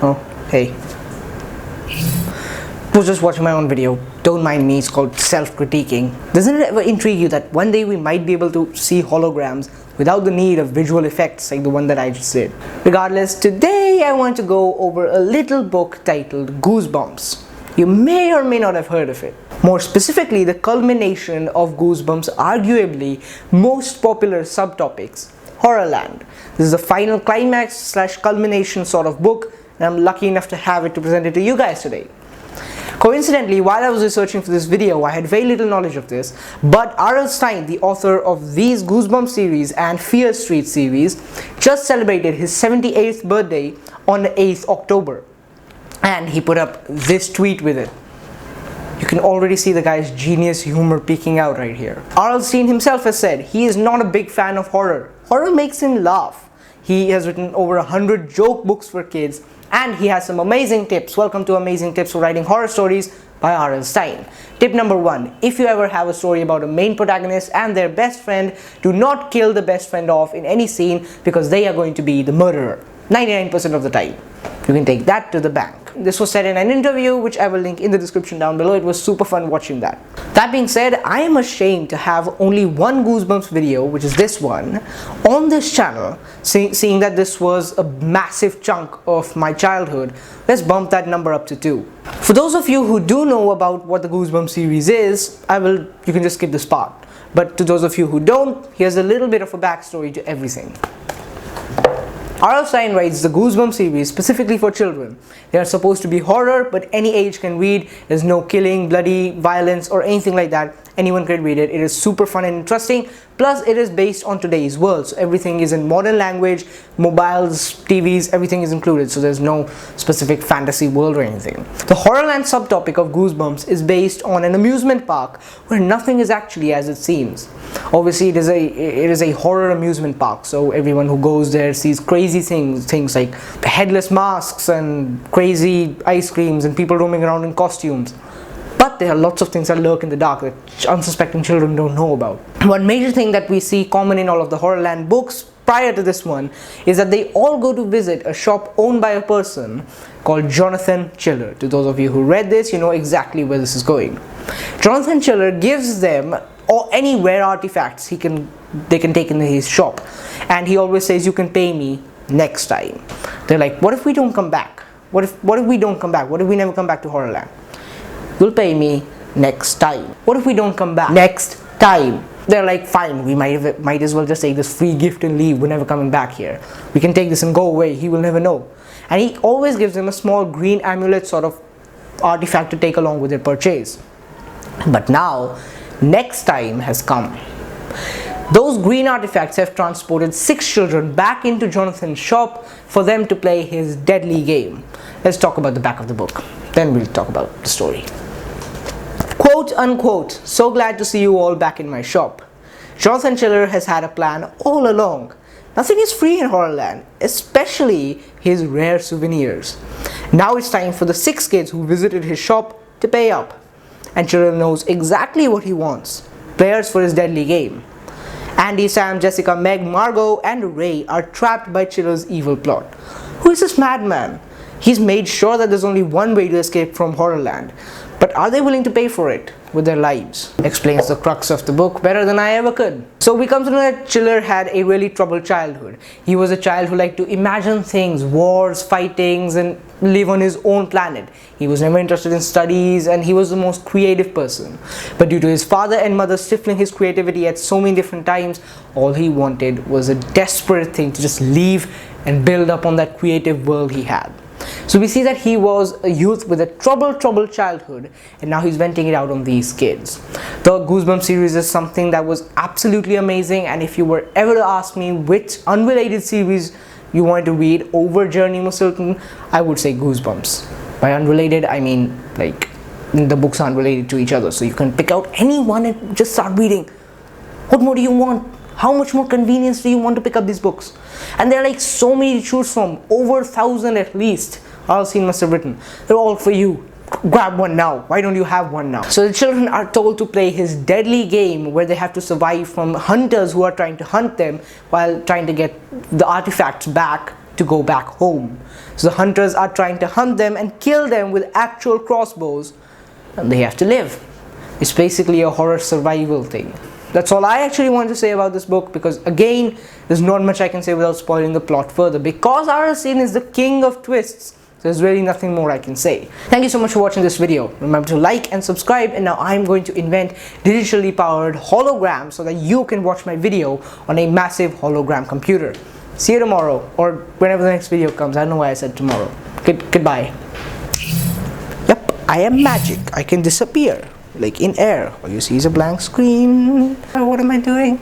Oh, hey. Was just watching my own video. Don't mind me, it's called self-critiquing. Doesn't it ever intrigue you that one day we might be able to see holograms without the need of visual effects like the one that I just did? Regardless, today I want to go over a little book titled Goosebumps. You may or may not have heard of it. More specifically, the culmination of Goosebumps' arguably most popular subtopics, Horrorland. This is the final climax / culmination sort of book, and I'm lucky enough to have it to present it to you guys today. Coincidentally, while I was researching for this video, I had very little knowledge of this, but R.L Stine, the author of these Goosebumps series and Fear Street series, just celebrated his 78th birthday on the 8th October. And he put up this tweet with it. You can already see the guy's genius humor peeking out right here. R.L Stine himself has said he is not a big fan of horror. Horror makes him laugh. He has written over 100 joke books for kids, and he has some amazing tips. Welcome to Amazing Tips for Writing Horror Stories by R.L Stine. Tip number 1. If you ever have a story about a main protagonist and their best friend, do not kill the best friend off in any scene because they are going to be the murderer 99% of the time. You can take that to the bank. This was said in an interview, which I will link in the description down below. It was super fun watching that. That being said, I am ashamed to have only one Goosebumps video, which is this one, on this channel, seeing that this was a massive chunk of my childhood. Let's bump that number up to 2. For those of you who do know about what the Goosebumps series is, you can just skip this part. But to those of you who don't, here's a little bit of a backstory to everything. R.L Stine writes the Goosebumps series specifically for children. They are supposed to be horror, but any age can read. There's no killing, bloody, violence, or anything like that. Anyone can read it. It is super fun and interesting. Plus, it is based on today's world. So everything is in modern language, mobiles, TVs, everything is included. So there's no specific fantasy world or anything. The Horrorland subtopic of Goosebumps is based on an amusement park where nothing is actually as it seems. Obviously, it is a horror amusement park. So everyone who goes there sees crazy things like headless masks and crazy ice creams and people roaming around in costumes. But there are lots of things that lurk in the dark that unsuspecting children don't know about. One major thing that we see common in all of the Horrorland books prior to this one is that they all go to visit a shop owned by a person called Jonathan Chiller. To those of you who read this, you know exactly where this is going. Jonathan Chiller gives them any rare artifacts they can take in his shop, and he always says, you can pay me next time. They're like, what if we don't come back? What if we don't come back? What if we never come back to Horrorland? You'll pay me next time. What if we don't come back? Next time. They're like, fine, we might as well just take this free gift and leave. We're never coming back here. We can take this and go away. He will never know. And he always gives them a small green amulet sort of artifact to take along with their purchase. But now, next time has come. Those green artifacts have transported 6 children back into Jonathan's shop for them to play his deadly game. Let's talk about the back of the book. Then we'll talk about the story. Quote unquote, so glad to see you all back in my shop. Jonathan Chiller has had a plan all along. Nothing is free in Horrorland, especially his rare souvenirs. Now it's time for the 6 kids who visited his shop to pay up. And Chiller knows exactly what he wants. Players for his deadly game. Andy, Sam, Jessica, Meg, Margot, and Ray are trapped by Chiller's evil plot. Who is this madman? He's made sure that there's only one way to escape from Horrorland. But are they willing to pay for it with their lives? Explains the crux of the book better than I ever could. So we come to know that Chiller had a really troubled childhood. He was a child who liked to imagine things, wars, fightings, and live on his own planet. He was never interested in studies, and he was the most creative person. But due to his father and mother stifling his creativity at so many different times, all he wanted was a desperate thing to just leave and build up on that creative world he had. So we see that he was a youth with a troubled childhood, and now he's venting it out on these kids. The Goosebumps series is something that was absolutely amazing, and if you were ever to ask me which unrelated series you wanted to read over Journey Musultan, I would say Goosebumps. By unrelated, I mean like the books aren't related to each other, so you can pick out any one and just start reading. What more do you want? How much more convenience do you want to pick up these books? And there are like so many to choose from, over 1,000 at least. R.L Stine must have written. They're all for you. Grab one now. Why don't you have one now? So the children are told to play his deadly game where they have to survive from hunters who are trying to hunt them while trying to get the artifacts back to go back home. So the hunters are trying to hunt them and kill them with actual crossbows, and they have to live. It's basically a horror survival thing. That's all I actually want to say about this book, because again, there's not much I can say without spoiling the plot further, because R.L Stine is the king of twists. There's really nothing more I can say. Thank you so much for watching this video. Remember to like and subscribe, and now I'm going to invent digitally powered holograms so that you can watch my video on a massive hologram computer. See you tomorrow, or whenever the next video comes. I don't know why I said tomorrow. Goodbye. Yep, I am magic. I can disappear, like in air. All you see is a blank screen. What am I doing?